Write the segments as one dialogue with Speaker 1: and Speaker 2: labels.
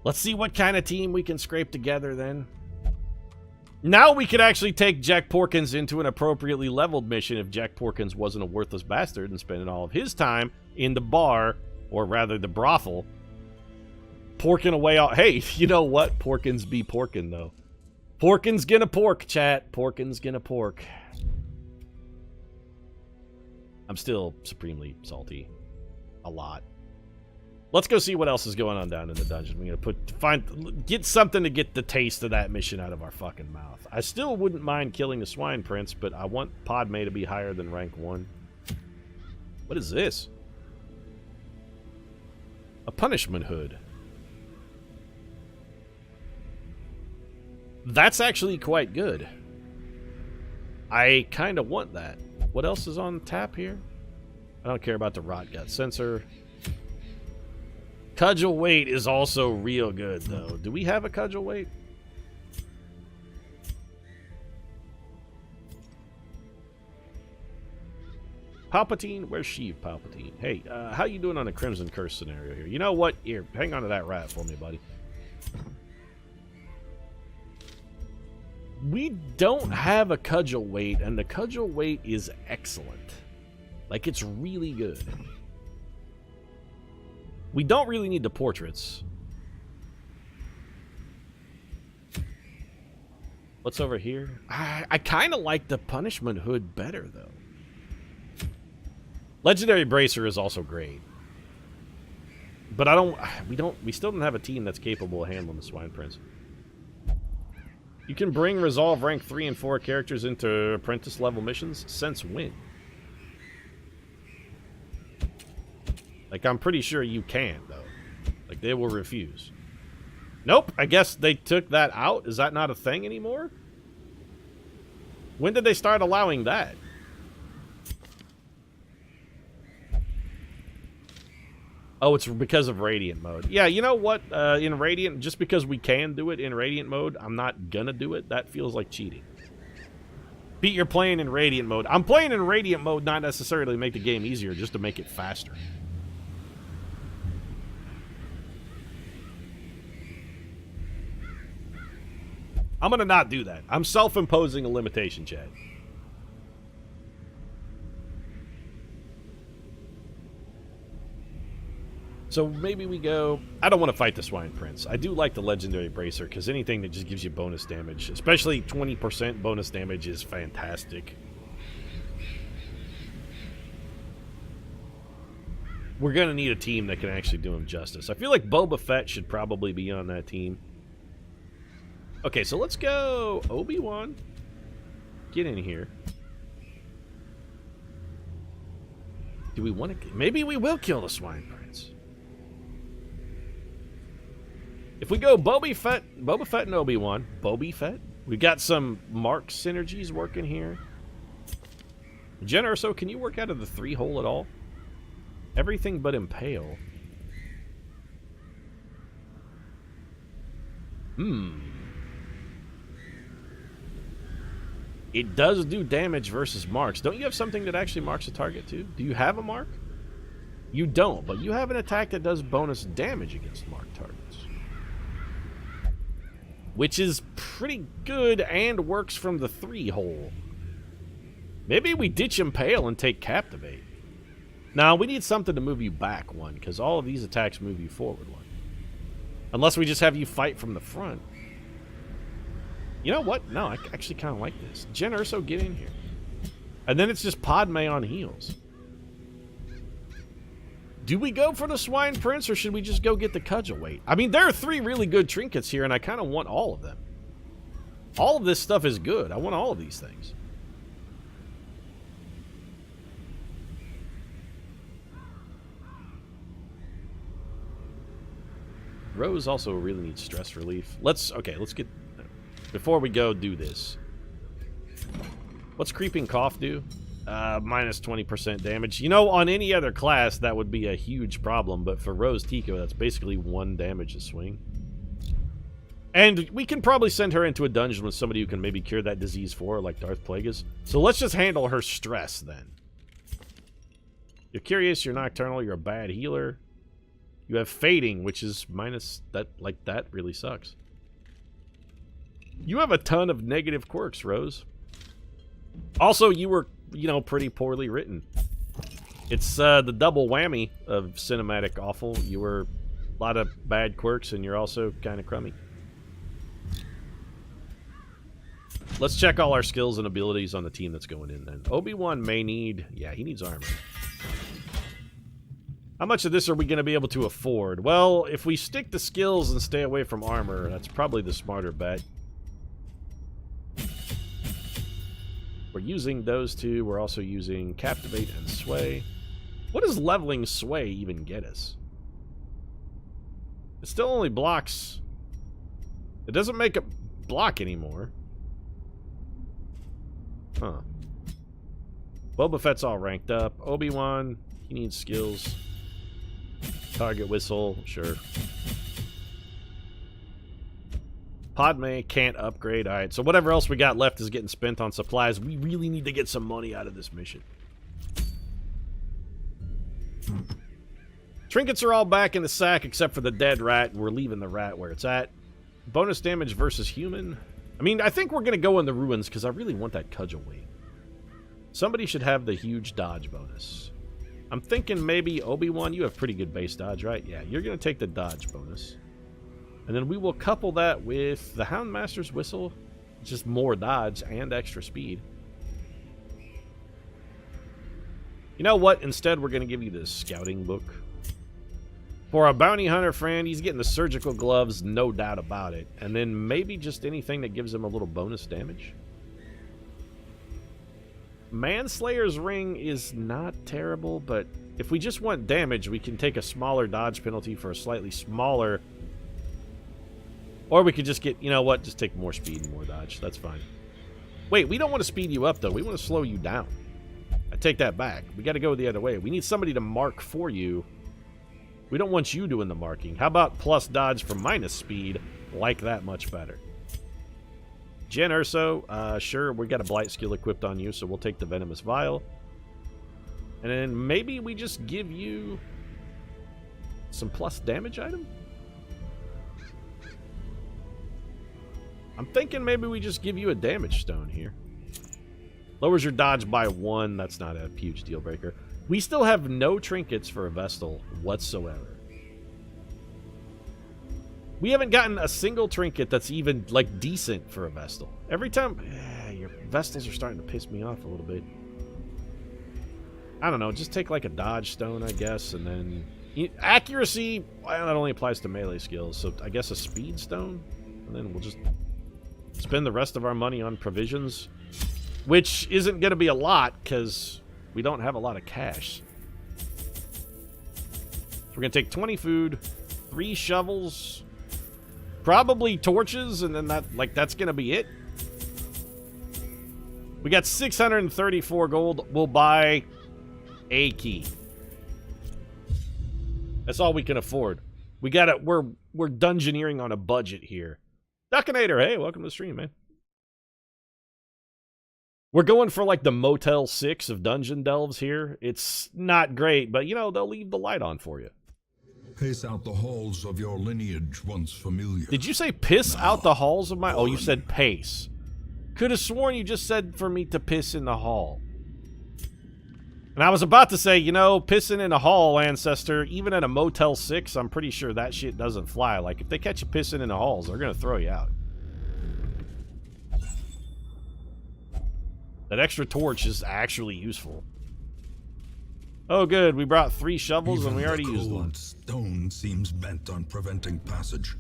Speaker 1: Let's see what kind of team we can scrape together then. Now we could actually take Jack Porkins into an appropriately leveled mission if Jack Porkins wasn't a worthless bastard and spending all of his time in the bar, or rather the brothel, porking away all... Hey, you know what? Porkins be porkin', though. Porkins gonna pork, chat. Porkins gonna pork. I'm still supremely salty. A lot. Let's go see what else is going on down in the dungeon. We're gonna get something to get the taste of that mission out of our fucking mouth. I still wouldn't mind killing the Swine Prince, but I want Padme to be higher than rank 1. What is this? A punishment hood. That's actually quite good. I kind of want that. What else is on tap here? I don't care about the rot gut sensor. Cudgel weight is also real good, though. Do we have a cudgel weight? Palpatine? Where's Sheev Palpatine? Hey, how you doing on a Crimson Curse scenario here? You know what? Here, hang on to that rat for me, buddy. We don't have a cudgel weight, and the cudgel weight is excellent. Like, it's really good. We don't really need the portraits. What's over here? I kind of like the punishment hood better, though. Legendary Bracer is also great. But we still don't have a team that's capable of handling the Swine Prince. You can bring Resolve rank 3 and 4 characters into apprentice level missions. Since when? Like, I'm pretty sure you can, though. Like, they will refuse. Nope, I guess they took that out. Is that not a thing anymore? When did they start allowing that? Oh, it's because of Radiant mode. Yeah, you know what? In Radiant, just because we can do it in Radiant mode, I'm not gonna do it. That feels like cheating. Pete, you're playing in Radiant mode. I'm playing in Radiant mode not necessarily to make the game easier, just to make it faster. I'm gonna not do that. I'm self-imposing a limitation, Chad. So maybe we go... I don't want to fight the Swine Prince. I do like the Legendary Bracer, because anything that just gives you bonus damage, especially 20% bonus damage, is fantastic. We're going to need a team that can actually do him justice. I feel like Boba Fett should probably be on that team. Okay, so let's go Obi-Wan. Get in here. Do we want to... Maybe we will kill the Swine Prince. If we go Boba Fett and Obi-Wan. Boba Fett? We got some Mark synergies working here. Jen Urso, can you work out of the 3-hole at all? Everything but Impale. It does do damage versus marks. Don't you have something that actually marks a target too? Do you have a mark? You don't, but you have an attack that does bonus damage against marked targets. Which is pretty good and works from the 3-hole. Maybe we ditch Impale and take Captivate. Now, we need something to move you back 1, because all of these attacks move you forward 1. Unless we just have you fight from the front. You know what? No, I actually kind of like this. Jen Urso, get in here. And then it's just Padme on heels. Do we go for the Swine Prince, or should we just go get the Cudgel Weight? I mean, there are 3 really good trinkets here, and I kind of want all of them. All of this stuff is good. I want all of these things. Rose also really needs stress relief. Let's get... Before we go do this. What's Creeping Cough do? Minus 20% damage. You know, on any other class, that would be a huge problem, but for Rose Tico, that's basically 1 damage a swing. And we can probably send her into a dungeon with somebody who can maybe cure that disease for her, like Darth Plagueis. So let's just handle her stress, then. You're curious, you're nocturnal, you're a bad healer. You have fading, which is minus that. Like, that really sucks. You have a ton of negative quirks, Rose. Also, you were, you know, pretty poorly written. It's the double whammy of cinematic awful. You were a lot of bad quirks, and you're also kind of crummy. Let's check all our skills and abilities on the team that's going in then. Obi-Wan may need... Yeah, he needs armor. How much of this are we going to be able to afford? Well, if we stick to skills and stay away from armor, that's probably the smarter bet. We're using those two. We're also using Captivate and Sway. What does leveling Sway even get us? It still only blocks... It doesn't make it block anymore. Huh. Boba Fett's all ranked up. Obi-Wan, he needs skills. Target whistle, sure. Padme can't upgrade. Alright, so whatever else we got left is getting spent on supplies. We really need to get some money out of this mission. Trinkets are all back in the sack except for the dead rat, and we're leaving the rat where it's at. Bonus damage versus human. I mean, I think we're going to go in the ruins because I really want that cudgel weight. Somebody should have the huge dodge bonus. I'm thinking maybe Obi-Wan, you have pretty good base dodge, right? Yeah, you're going to take the dodge bonus. And then we will couple that with the Houndmaster's Whistle. Just more dodge and extra speed. You know what? Instead, we're going to give you this scouting book. For a bounty hunter friend, he's getting the surgical gloves, no doubt about it. And then maybe just anything that gives him a little bonus damage. Manslayer's Ring is not terrible, but if we just want damage, we can take a smaller dodge penalty for a slightly smaller... Or we could just get, you know what, just take more speed and more dodge. That's fine. Wait, we don't want to speed you up, though. We want to slow you down. I take that back. We got to go the other way. We need somebody to mark for you. We don't want you doing the marking. How about plus dodge for minus speed? Like that much better. Jen Urso, sure, we got a blight skill equipped on you, so we'll take the venomous vial. And then maybe we just give you some plus damage item? I'm thinking maybe we just give you a damage stone here. Lowers your dodge by 1. That's not a huge deal breaker. We still have no trinkets for a Vestal whatsoever. We haven't gotten a single trinket that's even, like, decent for a Vestal. Every time... your Vestals are starting to piss me off a little bit. I don't know. Just take, like, a dodge stone, I guess, and then... Accuracy, well, that only applies to melee skills, so I guess a speed stone? And then we'll just spend the rest of our money on provisions, which isn't going to be a lot, because we don't have a lot of cash. So we're going to take 20 food, 3 shovels... Probably torches, and then that's gonna be it. We got 634 gold. We'll buy a key. That's all we can afford. We gotta. We're dungeoneering on a budget here. Duckinator, hey, welcome to the stream, man. We're going for like the Motel 6 of dungeon delves here. It's not great, but you know they'll leave the light on for you.
Speaker 2: Pace out the halls of your lineage once familiar.
Speaker 1: Did you say piss out the halls of my... Oh, you said pace. Could have sworn you just said for me to piss in the hall. And I was about to say, you know, pissing in a hall, Ancestor, even at a Motel 6, I'm pretty sure that shit doesn't fly. Like, if they catch you pissing in the halls, they're going to throw you out. That extra torch is actually useful. Oh, good. We brought 3 shovels and we already used one.
Speaker 2: Stone seems bent on preventing passage.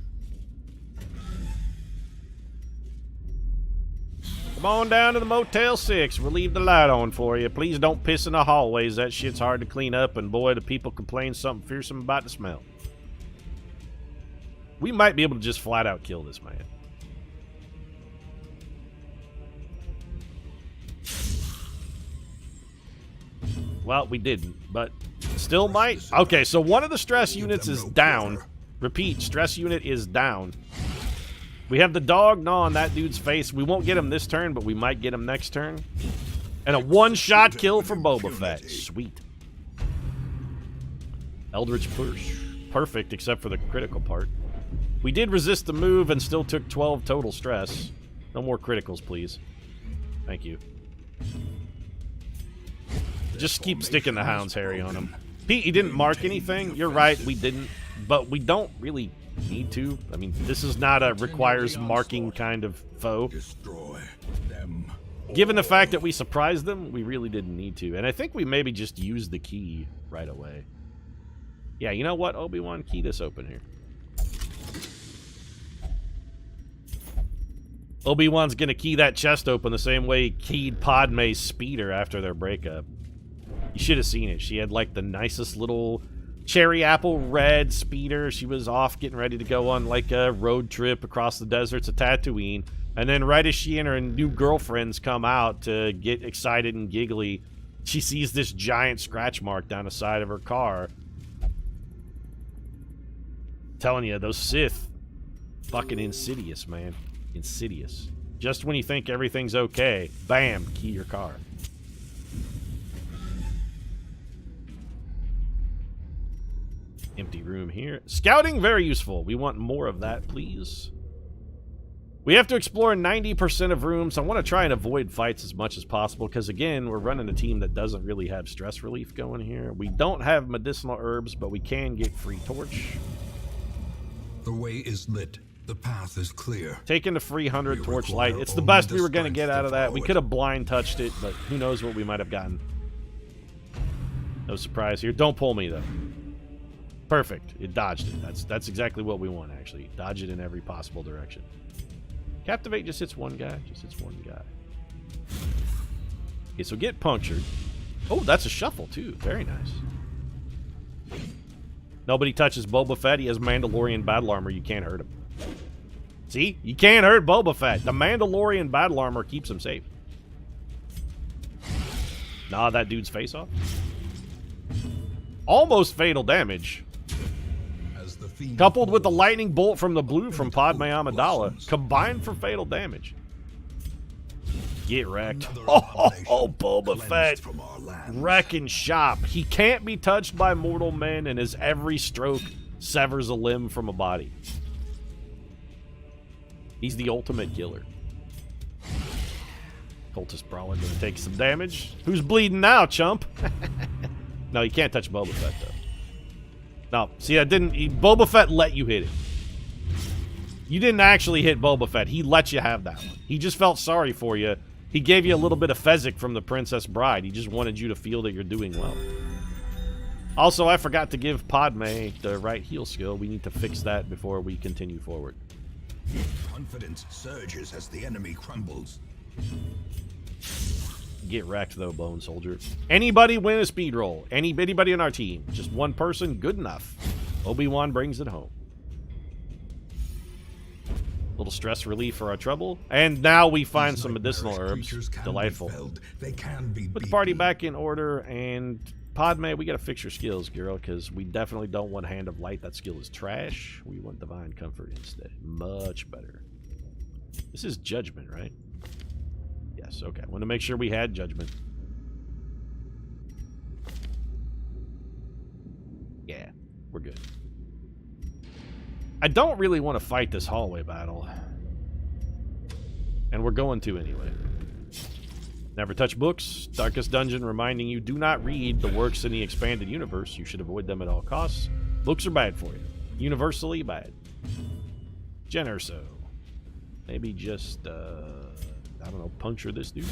Speaker 1: Come on down to the Motel 6. We'll leave the light on for you. Please don't piss in the hallways. That shit's hard to clean up, and boy, the people complain something fearsome about the smell. We might be able to just flat out kill this man. Well, we didn't, but still might. Okay, so one of the stress units is down. Repeat, stress unit is down. We have the dog gnawing that dude's face. We won't get him this turn, but we might get him next turn. And a one-shot kill for Boba Fett. Sweet. Eldritch push. perfect except for the critical part. We did resist the move and still took 12 total stress. No more criticals, please. Thank you. Just keep sticking the Hound's Harry on him. Pete, he didn't mark anything. You're right, we didn't. But we don't really need to. I mean, this is not a requires marking kind of foe.
Speaker 2: Destroy them.
Speaker 1: Given the fact that we surprised them, we really didn't need to. And I think we maybe just used the key right away. Yeah, you know what, Obi-Wan? Key this open here. Obi-Wan's gonna key that chest open the same way he keyed Padme's speeder after their breakup. You should have seen it. She had like the nicest little cherry apple red speeder. She was off getting ready to go on like a road trip across the deserts of Tatooine. And then right as she and her new girlfriends come out to get excited and giggly, she sees this giant scratch mark down the side of her car. Telling you, those Sith, fucking insidious, man. Insidious. Just when you think everything's okay, bam, key your car. Empty room here. Scouting, very useful. We want more of that, please. We have to explore 90% of rooms. I want to try and avoid fights as much as possible because, again, we're running a team that doesn't really have stress relief going here. We don't have medicinal herbs, but we can get free torch.
Speaker 2: The way is lit. The path is clear.
Speaker 1: Taking the free 100 torch light. It's the best we were going to get out of that. We could have blind touched it, but who knows what we might have gotten. No surprise here. Don't pull me, though. Perfect. It dodged it. That's exactly what we want, actually. Dodge it in every possible direction. Captivate just hits one guy. Just hits one guy. Okay, so get punctured. Oh, that's a shuffle, too. Very nice. Nobody touches Boba Fett. He has Mandalorian battle armor. You can't hurt him. See? You can't hurt Boba Fett. The Mandalorian battle armor keeps him safe. Nah, that dude's face off. Almost fatal damage. Coupled with the lightning bolt from the blue from Padme Amidala, combined for fatal damage. Get wrecked. Oh, Boba Fett. Wrecking shop. He can't be touched by mortal men, and his every stroke severs a limb from a body. He's the ultimate killer. Cultist Brawler gonna take some damage. Who's bleeding now, chump? No, you can't touch Boba Fett, though. No, see, I didn't... Boba Fett let you hit it. You didn't actually hit Boba Fett. He let you have that one. He just felt sorry for you. He gave you a little bit of Fezzik from the Princess Bride. He just wanted you to feel that you're doing well. Also, I forgot to give Padme the right heal skill. We need to fix that before we continue forward.
Speaker 2: Confidence surges as the enemy crumbles.
Speaker 1: Get wrecked, though, Bone Soldier. Anybody win a speed roll. Anybody on our team. Just one person, good enough. Obi-Wan brings it home. Little stress relief for our trouble. And now we find some medicinal herbs. Delightful. Put the party back in order. And Padme, we got to fix your skills, girl, because we definitely don't want Hand of Light. That skill is trash. We want Divine Comfort instead. Much better. This is Judgment, right? Yes, okay. I want to make sure we had Judgment. Yeah, we're good. I don't really want to fight this hallway battle. And we're going to anyway. Never touch books. Darkest Dungeon reminding you, do not read the works in the expanded universe. You should avoid them at all costs. Books are bad for you. Universally bad. Jen Urso. Maybe just, I don't know, puncture this dude.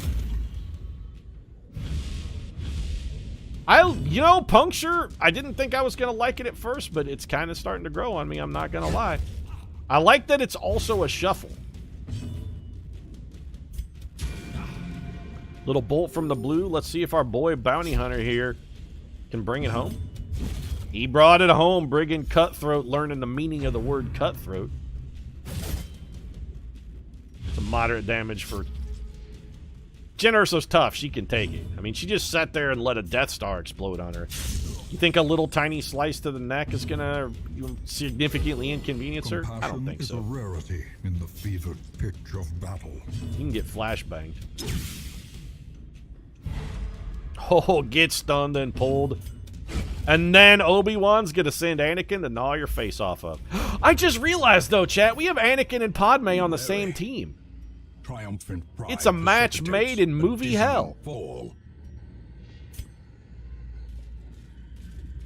Speaker 1: You know, puncture, I didn't think I was going to like it at first, but it's kind of starting to grow on me, I'm not going to lie. I like that it's also a shuffle. Little bolt from the blue. Let's see if our boy Bounty Hunter here can bring it home. He brought it home, Brigand Cutthroat, learning the meaning of the word cutthroat. Some moderate damage for... Jen Urso's tough. She can take it. I mean, she just sat there and let a Death Star explode on her. You think a little tiny slice to the neck is going to significantly inconvenience her? I don't think so.
Speaker 2: Compassion is a rarity in the fevered pitch of battle.
Speaker 1: You can get flashbanged. Oh, get stunned and pulled. And then Obi-Wan's gonna send Anakin to gnaw your face off of. I just realized, though, chat, we have Anakin and Padme on the same team.
Speaker 2: Triumphant pride
Speaker 1: It's a match made in movie hell.
Speaker 2: Fall.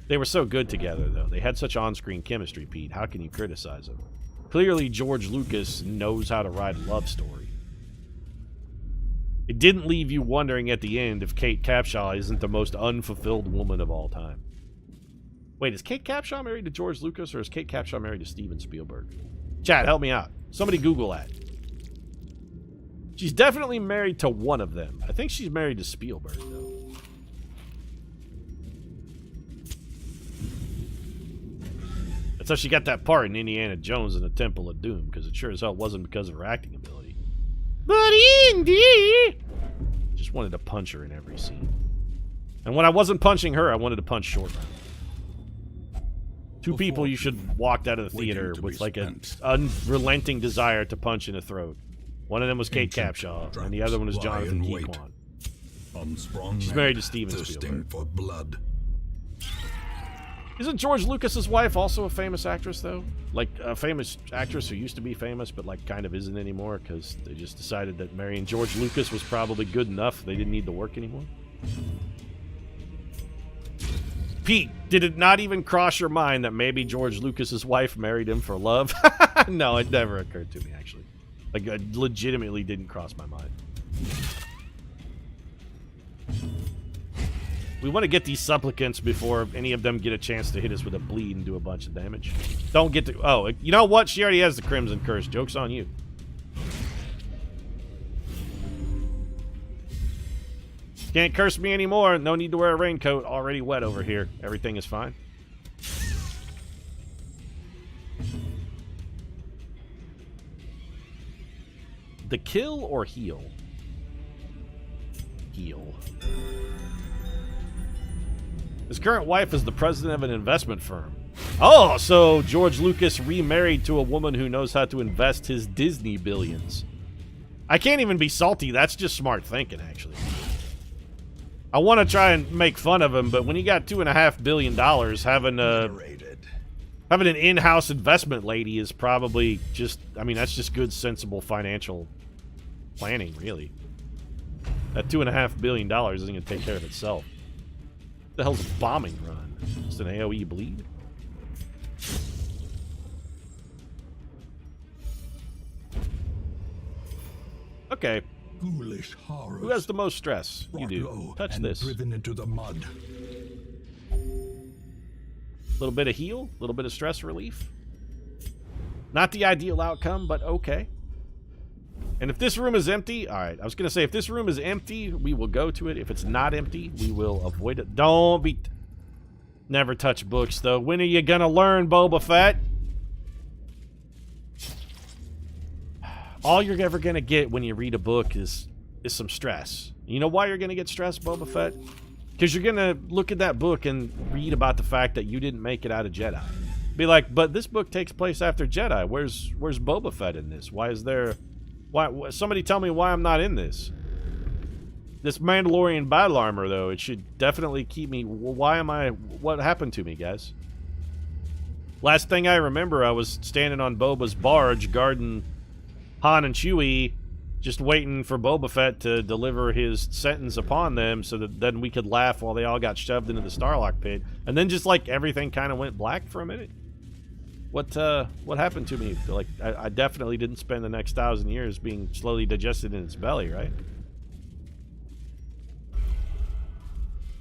Speaker 1: They were so good together, though. They had such on-screen chemistry, Pete. How can you criticize them? Clearly, George Lucas knows how to write a love story. It didn't leave you wondering at the end if Kate Capshaw isn't the most unfulfilled woman of all time. Wait, is Kate Capshaw married to George Lucas, or is Kate Capshaw married to Steven Spielberg? Chat, help me out. Somebody Google that. She's definitely married to one of them. I think she's married to Spielberg, though. That's how she got that part in Indiana Jones and the Temple of Doom, because it sure as hell wasn't because of her acting ability. But Indy! Just wanted to punch her in every scene. And when I wasn't punching her, I wanted to punch Short Round. Two people you should walked out of the theater with like an unrelenting desire to punch in the throat. One of them was Kate Capshaw, and the other one was Jonathan Keyquan. She's married to Steven Spielberg.
Speaker 2: For blood.
Speaker 1: Isn't George Lucas's wife also a famous actress, though? Like, a famous actress who used to be famous, but, like, kind of isn't anymore, because they just decided that marrying George Lucas was probably good enough. They didn't need to work anymore. Pete, did it not even cross your mind that maybe George Lucas's wife married him for love? No, it never occurred to me, actually. Like, it legitimately didn't cross my mind. We want to get these supplicants before any of them get a chance to hit us with a bleed and do a bunch of damage. Don't get to... Oh, you know what? She already has the Crimson Curse. Joke's on you. Can't curse me anymore. No need to wear a raincoat. Already wet over here. Everything is fine. The kill or heal? Heal. His current wife is the president of an investment firm. Oh, so George Lucas remarried to a woman who knows how to invest his Disney billions. I can't even be salty. That's just smart thinking, actually. I want to try and make fun of him, but when you got $2.5 billion, having an in-house investment lady is probably just, I mean, that's just good, sensible financial planning, really. That $2.5 billion isn't going to take care of itself. What the hell's a bombing run? Just an AoE bleed? Okay.
Speaker 2: Ghoulish horrors.
Speaker 1: Who has the most stress? You do. Touch this.
Speaker 2: Driven into the mud.
Speaker 1: A little bit of heal, a little bit of stress relief. Not the ideal outcome, but okay. And if this room is empty, alright, I was going to say, if this room is empty, we will go to it. If it's not empty, we will avoid it. Don't be... Never touch books, though. When are you going to learn, Boba Fett? All you're ever going to get when you read a book is some stress. You know why you're going to get stressed, Boba Fett? Because you're going to look at that book and read about the fact that you didn't make it out of Jedi. Be like, but this book takes place after Jedi. Where's Boba Fett in this? Why is there... Why? Somebody tell me why I'm not in this. This Mandalorian battle armor, though, it should definitely keep me... Why am I... What happened to me, guys? Last thing I remember, I was standing on Boba's barge, guarding Han and Chewie, just waiting for Boba Fett to deliver his sentence upon them so that then we could laugh while they all got shoved into the Starlock pit. And then just, like, everything kind of went black for a minute. What happened to me? Like, I definitely didn't spend the next 1,000 years being slowly digested in its belly, right?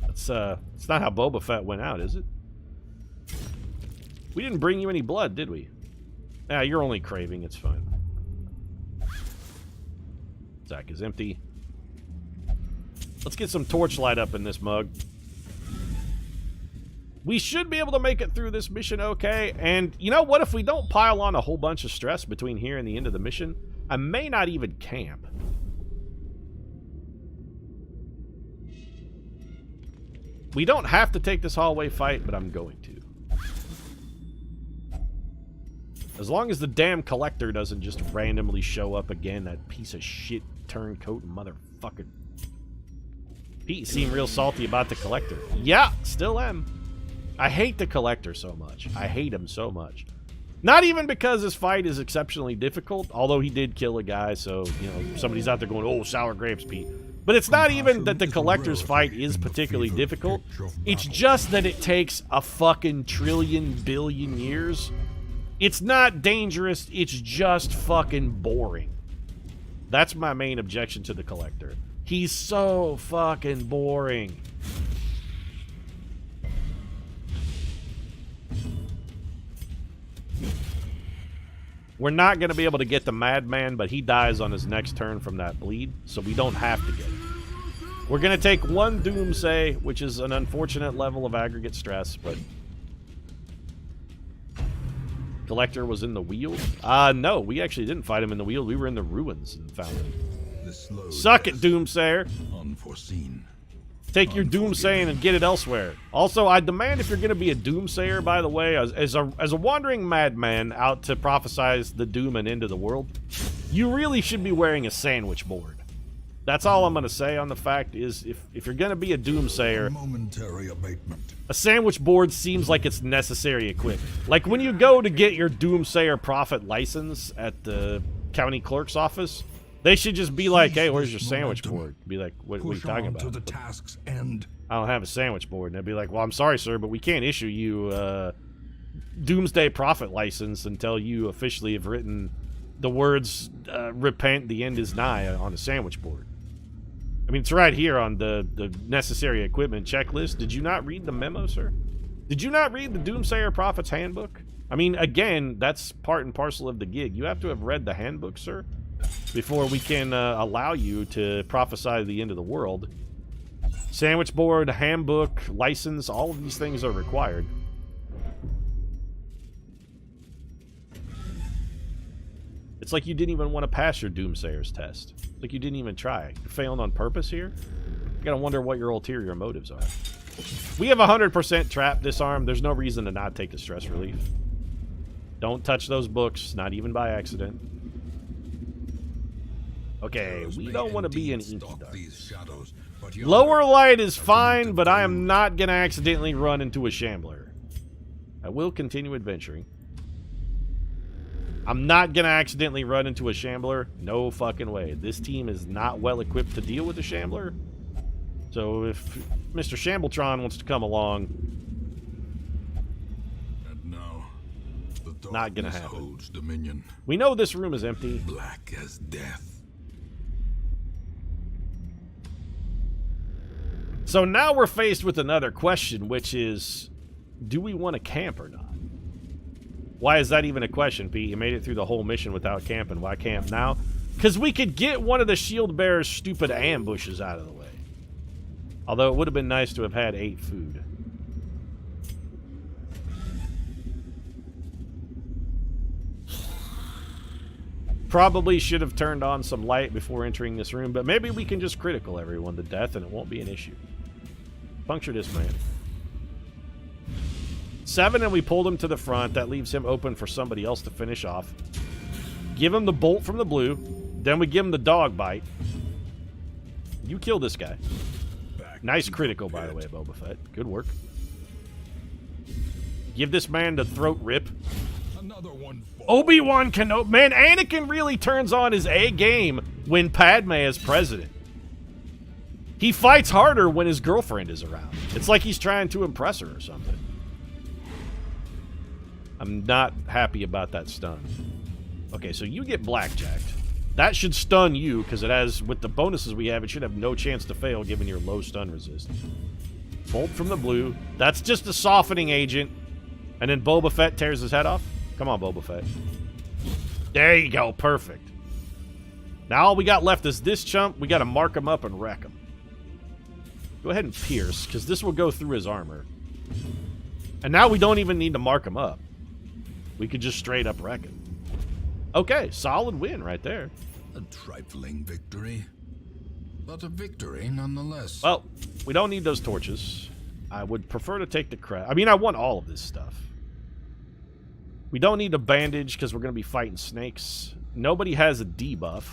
Speaker 1: It's not how Boba Fett went out, is it? We didn't bring you any blood, did we? Yeah, you're only craving, it's fine. Sack is empty. Let's get some torchlight up in this mug. We should be able to make it through this mission okay, and you know what? If we don't pile on a whole bunch of stress between here and the end of the mission, I may not even camp. We don't have to take this hallway fight, but I'm going to. As long as the damn collector doesn't just randomly show up again, that piece of shit turncoat motherfucker. Pete seemed real salty about the collector. Yeah, still am. I hate the Collector so much. I hate him so much. Not even because his fight is exceptionally difficult, although he did kill a guy, so, you know, somebody's out there going, oh, sour grapes, Pete. But it's not even that the Collector's fight is particularly difficult. It's just that it takes a fucking trillion billion years. It's not dangerous, it's just fucking boring. That's my main objection to the Collector. He's so fucking boring. We're not going to be able to get the Madman, but he dies on his next turn from that bleed, so we don't have to get it. We're going to take one Doomsay, which is an unfortunate level of aggregate stress, but... Collector was in the Weald? No, we actually didn't fight him in the Weald. We were in the ruins and found him. Suck it, Doomsayer!
Speaker 2: Unforeseen.
Speaker 1: Take your Doomsaying and get it elsewhere. Also, I demand if you're going to be a Doomsayer, by the way, as a wandering madman out to prophesize the doom and end of the world, you really should be wearing a sandwich board. That's all I'm going to say on the fact is, if you're going to be a Doomsayer,
Speaker 2: Momentary abatement.
Speaker 1: a sandwich board seems like it's necessary equipment. Like when you go to get your Doomsayer Prophet license at the county clerk's office, they should just be like, hey, where's your sandwich board? Be like, what are you talking about?
Speaker 2: To the task's end.
Speaker 1: I don't have a sandwich board. And they'd be like, well, I'm sorry, sir, but we can't issue you a Doomsday Prophet license until you officially have written the words, repent, the end is nigh on the sandwich board. I mean, it's right here on the necessary equipment checklist. Did you not read the memo, sir? Did you not read the Doomsayer Prophet's handbook? I mean, again, that's part and parcel of the gig. You have to have read the handbook, sir, before we can allow you to prophesy the end of the world. Sandwich board, handbook, license, all of these things are required. It's like you didn't even want to pass your Doomsayer's test. It's like you didn't even try. You're failing on purpose here? You gotta wonder what your ulterior motives are. We have 100% trap disarm. There's no reason to not take the stress relief. Don't touch those books, not even by accident. Okay, we don't want to be in inky dark. Lower light is fine, but I am not going to accidentally run into a shambler. I will continue adventuring. I'm not going to accidentally run into a shambler. No fucking way. This team is not well equipped to deal with a shambler. So if Mr. Shambletron wants to come along,
Speaker 2: And now, the
Speaker 1: not going to
Speaker 2: darkness
Speaker 1: happen.
Speaker 2: holds dominion.
Speaker 1: We know this room is empty.
Speaker 2: Black as death.
Speaker 1: So now we're faced with another question, which is, do we want to camp or not? Why is that even a question, Pete? You made it through the whole mission without camping. Why camp now? Because we could get one of the shield bearer's stupid ambushes out of the way. Although it would have been nice to have had 8 food. Probably should have turned on some light before entering this room, but maybe we can just critical everyone to death and it won't be an issue. Puncture this man. 7, and we pulled him to the front. That leaves him open for somebody else to finish off. Give him the bolt from the blue. Then we give him the dog bite. You kill this guy. Nice critical, by the way, Boba Fett. Good work. Give this man the throat rip.
Speaker 2: Another one.
Speaker 1: Obi-Wan Kenobi. Man, Anakin really turns on his A game when Padme is president. He fights harder when his girlfriend is around. It's like he's trying to impress her or something. I'm not happy about that stun. Okay, so you get blackjacked. That should stun you, because it has, with the bonuses we have, it should have no chance to fail given your low stun resist. Bolt from the blue. That's just a softening agent. And then Boba Fett tears his head off. Come on, Boba Fett. There you go. Perfect. Now all we got left is this chump. We got to mark him up and wreck him. Go ahead and pierce, because this will go through his armor. And now we don't even need to mark him up. We could just straight up wreck him. Okay, solid win right there.
Speaker 2: A trifling victory, but a victory nonetheless.
Speaker 1: Well, we don't need those torches. I would prefer to take the crap. I mean, I want all of this stuff. We don't need a bandage because we're going to be fighting snakes. Nobody has a debuff.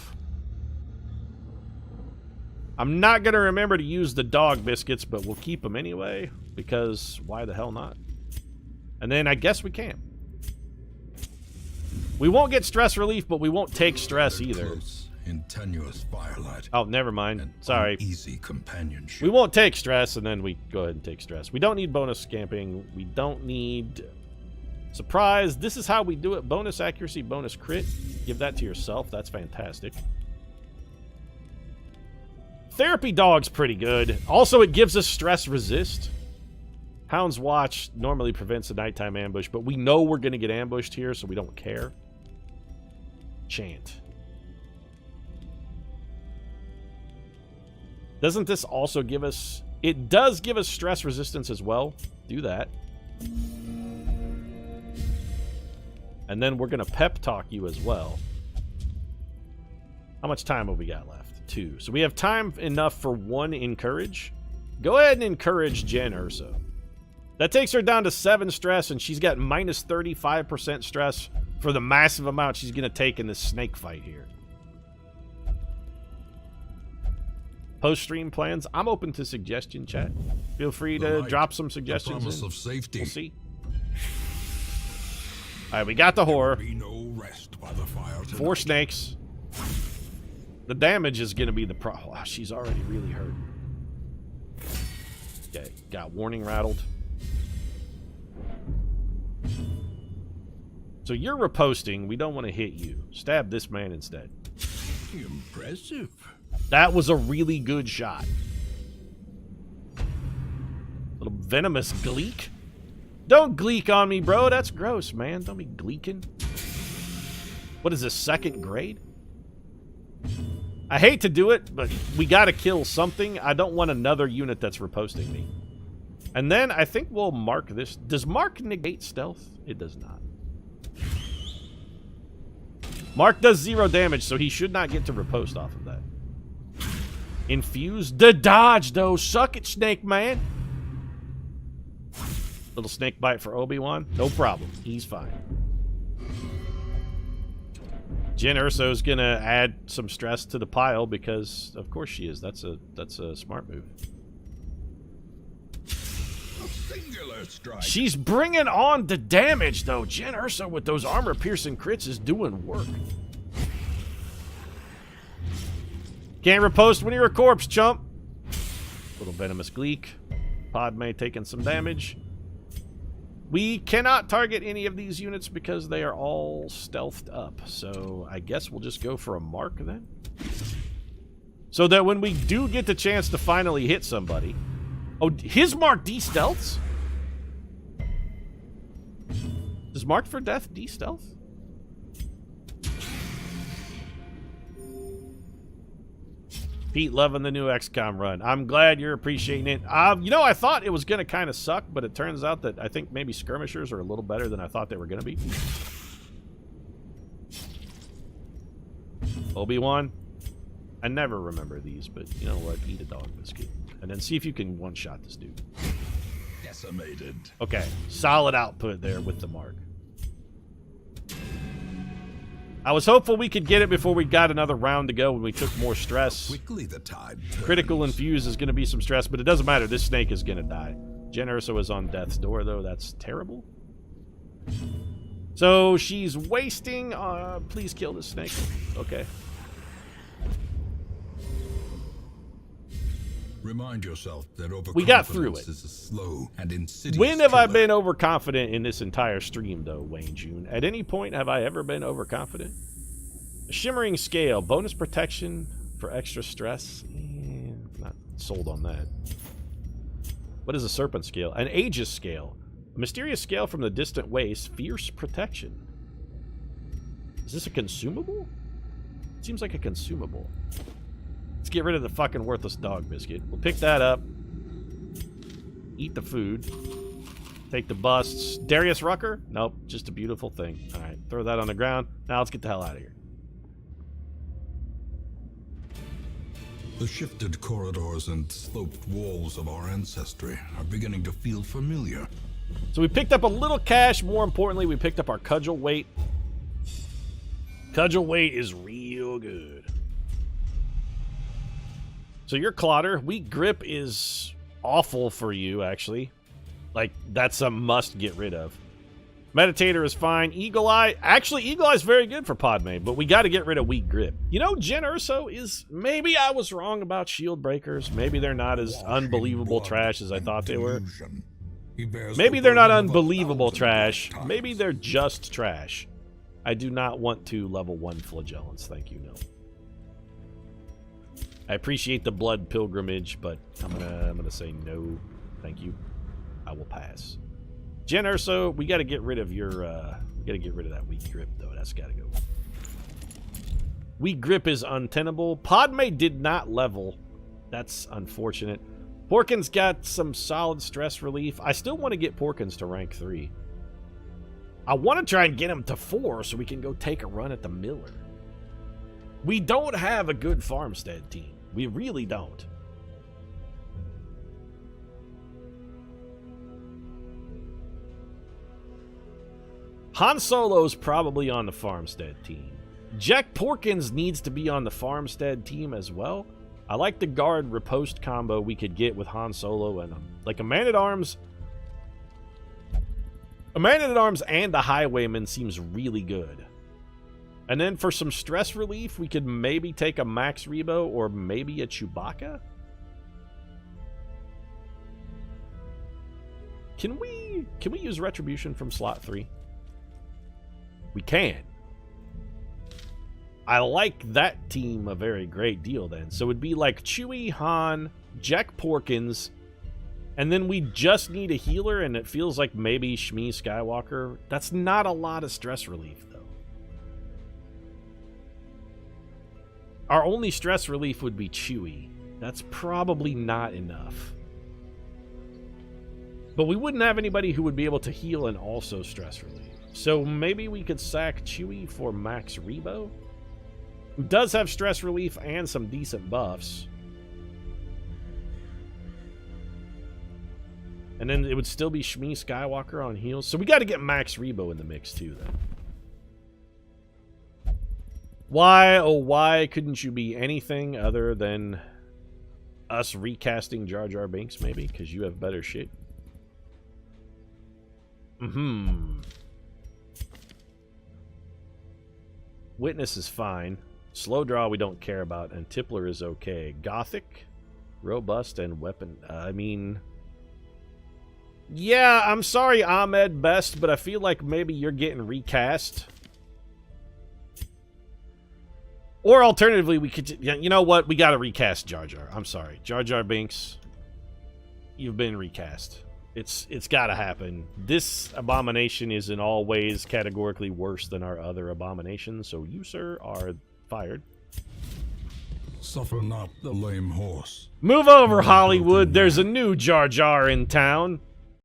Speaker 1: I'm not going to remember to use the dog biscuits, but we'll keep them anyway, because why the hell not? And then I guess we can. We won't get stress relief, but we won't take stress either.
Speaker 2: Close, in tenuous firelight.
Speaker 1: Oh, never mind. Sorry.
Speaker 2: Easy companionship.
Speaker 1: We won't take stress, and then we go ahead and take stress. We don't need bonus scamping. We don't need surprise. This is how we do it. Bonus accuracy, bonus crit. Give that to yourself. That's fantastic. Therapy dog's pretty good. Also, it gives us stress resist. Hound's Watch normally prevents a nighttime ambush, but we know we're going to get ambushed here, so we don't care. Chant. Doesn't this also give us... It does give us stress resistance as well. Do that. And then we're going to pep talk you as well. How much time have we got left? 2. So we have time enough for 1 encourage. Go ahead and encourage Jen Urso. That takes her down to 7 stress, and she's got minus 35% stress for the massive amount she's going to take in this snake fight here. Post-stream plans. I'm open to suggestion, chat. Feel free to drop some suggestions.
Speaker 2: Promise of safety.
Speaker 1: We'll see. All right, we got the horror.
Speaker 2: Be no rest by the fire tonight.
Speaker 1: 4 snakes. The damage is going to be the problem. Wow, she's already really hurt. Okay, got warning rattled. So you're riposting. We don't want to hit you. Stab this man instead.
Speaker 2: Impressive.
Speaker 1: That was a really good shot. Little venomous gleek. Don't gleek on me, bro. That's gross, man. Don't be gleeking. What is this, 2nd grade? I hate to do it, but we gotta kill something. I don't want another unit that's riposting me. And then I think we'll mark this. Does mark negate stealth? It does not. Mark does 0 damage, so he should not get to riposte off of that. Infuse the dodge, though. Suck it, snake man. Little snake bite for Obi-Wan. No problem. He's fine. Jen Urso's gonna add some stress to the pile because, of course, she is. That's a smart move.
Speaker 2: Singular strike.
Speaker 1: She's bringing on the damage, though. Jen Urso with those armor-piercing crits is doing work. Can't riposte when you're a corpse, chump. Little venomous gleek. Padme taking some damage. We cannot target any of these units because they are all stealthed up. So I guess we'll just go for a mark then. So that when we do get the chance to finally hit somebody... Oh, his mark de-stealths? Does Marked for Death de-stealth? Pete loving the new XCOM run. I'm glad you're appreciating it. You know, I thought it was going to kind of suck, but it turns out that I think maybe skirmishers are a little better than I thought they were going to be. Obi-Wan. I never remember these, but you know what? Eat a dog biscuit. And then see if you can one-shot this dude.
Speaker 2: Decimated.
Speaker 1: Okay. Solid output there with the mark. I was hopeful we could get it before we got another round to go when we took more stress.
Speaker 2: Quickly the tide turns.
Speaker 1: Critical infuse is going to be some stress, but it doesn't matter. This snake is going to die. Jen Urso is on death's door, though. That's terrible. So she's wasting... please kill this snake. Okay.
Speaker 2: Remind yourself that overconfidence
Speaker 1: We got through it.
Speaker 2: is a slow and insidious
Speaker 1: When have I
Speaker 2: killer.
Speaker 1: been overconfident in this entire stream, though, Wayne June? At any point, have I ever been overconfident? A shimmering scale. Bonus protection for extra stress. Not sold on that. What is a serpent scale? An Aegis scale. A mysterious scale from the distant waste. Fierce protection. Is this a consumable? It seems like a consumable. Let's get rid of the fucking worthless dog biscuit. We'll pick that up. Eat the food. Take the busts. Darius Rucker? Nope, just a beautiful thing. Alright, throw that on the ground. Now let's get the hell out of here.
Speaker 2: The shifted corridors and sloped walls of our ancestry are beginning to feel familiar.
Speaker 1: So we picked up a little cash. More importantly, we picked up our cudgel weight. Cudgel weight is real good. So your Clotter, weak grip is awful for you, actually. Like, that's a must get rid of. Meditator is fine. Eagle Eye. Actually, Eagle Eye is very good for Padme, but we got to get rid of Weak Grip. You know, Jyn Erso is... Maybe I was wrong about shield breakers. Maybe they're not as unbelievable trash as I thought they were. Maybe they're not unbelievable trash. Maybe they're just trash. I do not want to level 1 flagellants. Thank you, no. I appreciate the blood pilgrimage, but I'm gonna say no. Thank you. I will pass. Jyn Erso, we got to get rid of your. We got to get rid of that weak grip, though. That's got to go. Weak grip is untenable. Padme did not level. That's unfortunate. Porkins got some solid stress relief. I still want to get Porkins to rank 3. I want to try and get him to 4 so we can go take a run at the Miller. We don't have a good farmstead team. We really don't. Han Solo's probably on the farmstead team. Jack Porkins needs to be on the farmstead team as well. I like the guard riposte combo we could get with Han Solo and like a man-at-arms. A man-at-arms and a highwayman seems really good. And then for some stress relief, we could maybe take a Max Rebo or maybe a Chewbacca. Can we use Retribution from slot 3? We can. I like that team a very great deal then. So it'd be like Chewie, Han, Jack Porkins, and then we just need a healer, and it feels like maybe Shmi Skywalker. That's not a lot of stress relief, though. Our only stress relief would be Chewie. That's probably not enough. But we wouldn't have anybody who would be able to heal and also stress relief. So maybe we could sack Chewie for Max Rebo, who does have stress relief and some decent buffs. And then it would still be Shmi Skywalker on heals. So we got to get Max Rebo in the mix too, then. Why, oh why couldn't you be anything other than us recasting Jar Jar Binks, maybe? Because you have better shit. Witness is fine. Slow draw we don't care about, and Tippler is okay. Gothic, robust, and weapon. I mean... Yeah, I'm sorry, Ahmed Best, but I feel like maybe you're getting recast. Or alternatively, we could... You know what? We gotta recast Jar Jar. I'm sorry. Jar Jar Binks, you've been recast. It's gotta happen. This abomination is in all ways categorically worse than our other abominations, so you, sir, are fired.
Speaker 2: Suffer not the lame horse.
Speaker 1: Move over, Hollywood. There's a new Jar Jar in town.